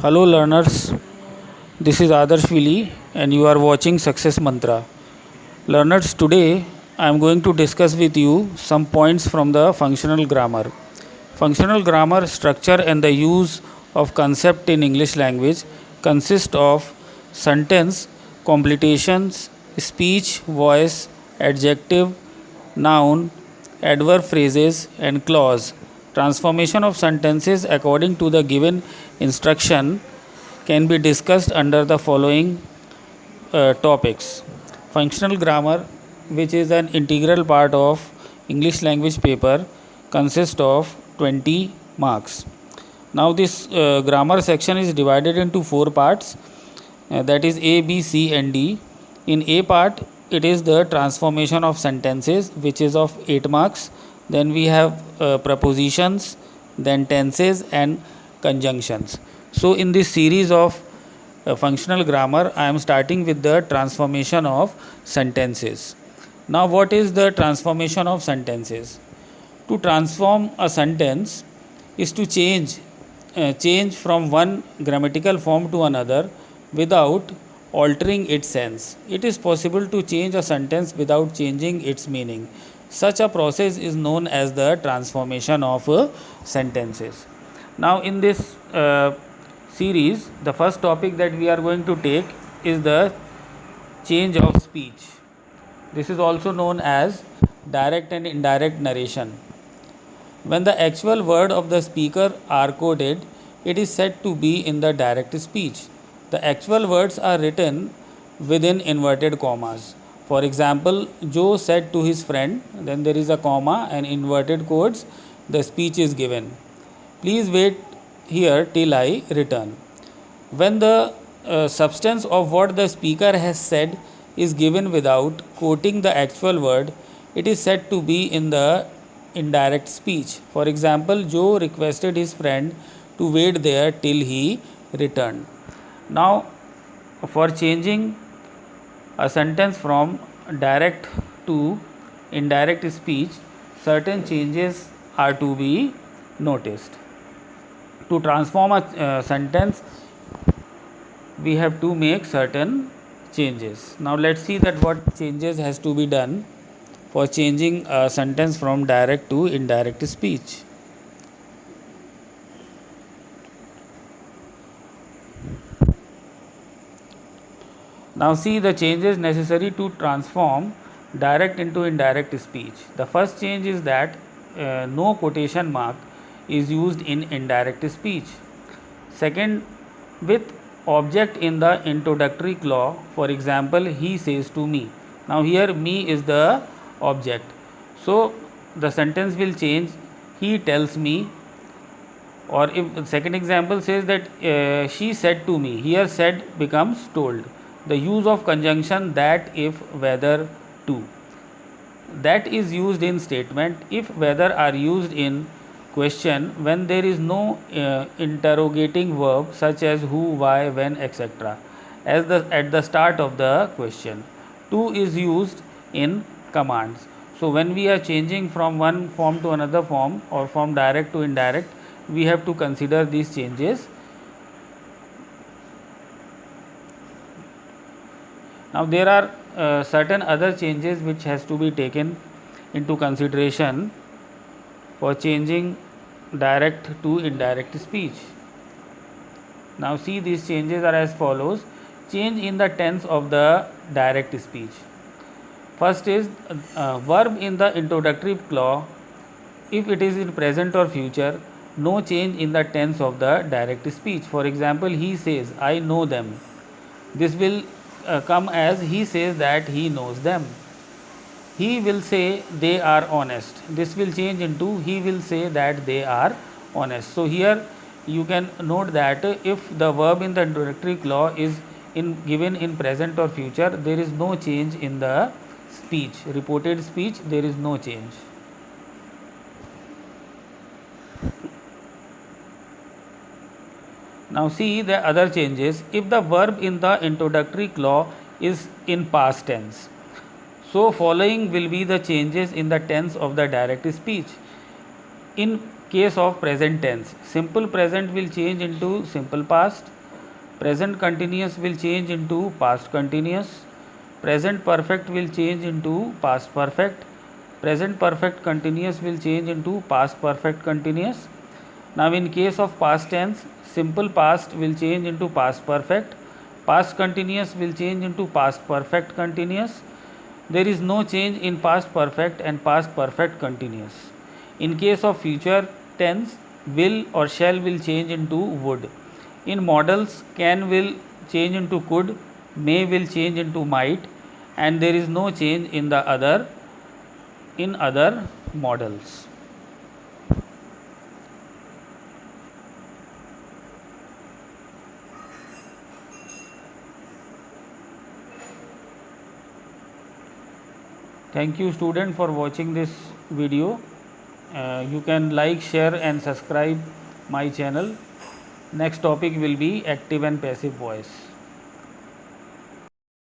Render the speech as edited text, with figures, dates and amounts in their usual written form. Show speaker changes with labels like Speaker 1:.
Speaker 1: Hello learners, this is Adarsh Vili and you are watching Success Mantra. Learners, today I am going to discuss with you some points from the functional grammar. Functional grammar structure and the use of concept in English language consist of sentence, completions, speech, voice, adjective, noun, adverb phrases and clause. Transformation of sentences according to the given instruction can be discussed under the following topics. Functional grammar, which is an integral part of English language paper, consists of 20 marks. Now, this grammar section is divided into four parts, that is A, B, C, and D. In A part, it is the transformation of sentences, which is of 8 marks. Then we have prepositions, then tenses, and conjunctions. So, in this series of functional grammar, I am starting with the transformation of sentences. Now, what is the transformation of sentences? To transform a sentence is to change from one grammatical form to another without altering its sense. It is possible to change a sentence without changing its meaning. Such a process is known as the transformation of sentences. Now, in this series, the first topic that we are going to take is the change of speech. This is also known as direct and indirect narration. When the actual word of the speaker are coded, it is said to be in the direct speech. The actual words are written within inverted commas. For example, Joe said to his friend, then there is a comma and inverted quotes, the speech is given. Please wait here till I return. When the substance of what the speaker has said is given without quoting the actual word, it is said to be in the indirect speech. For example, Joe requested his friend to wait there till he returned. Now, for changing a sentence from direct to indirect speech, certain changes are to be noticed. To transform a sentence, we have to make certain changes. Now, let's see that what changes has to be done for changing a sentence from direct to indirect speech. Now, see the changes necessary to transform direct into indirect speech. The first change is that no quotation mark is used in indirect speech. Second, with object in the introductory clause, for example, he says to me. Now, here me is the object. So, the sentence will change, he tells me, or if the second example says that she said to me, here said becomes told. The use of conjunction that, if, whether, to. That is used in statement. If, whether are used in question when there is no interrogating verb such as who, why, when, etc. as at the start of the question. To is used in commands. So, when we are changing from one form to another form or from direct to indirect, we have to consider these changes. Now, there are certain other changes which has to be taken into consideration for changing direct to indirect speech. Now, see, these changes are as follows. Change in the tense of the direct speech. First is verb in the introductory clause. If it is in present or future, no change in the tense of the direct speech. For example, he says, I know them. This will come as he says that he knows them. He will say they are honest. This will change into he will say that they are honest. So, here you can note that if the verb in the introductory clause is given in present or future, there is no change in the speech. Reported speech, there is no change. Now, see the other changes. If the verb in the introductory clause is in past tense, so following will be the changes in the tense of the direct speech. In Case of present tense. Simple present will change into simple past. Present continuous will change into past continuous. Present perfect will change into past perfect. Present perfect continuous will change into past perfect continuous. Now in case of past tense, simple past will change into past perfect. Past continuous will change into past perfect continuous. There is no change in past perfect and past perfect continuous. In case of future tense, will or shall will change into would. In modals, can will change into could, may will change into might, and there is no change in the other modals. Thank you student for watching this video. You can like, share and subscribe my channel. Next topic will be active and passive voice.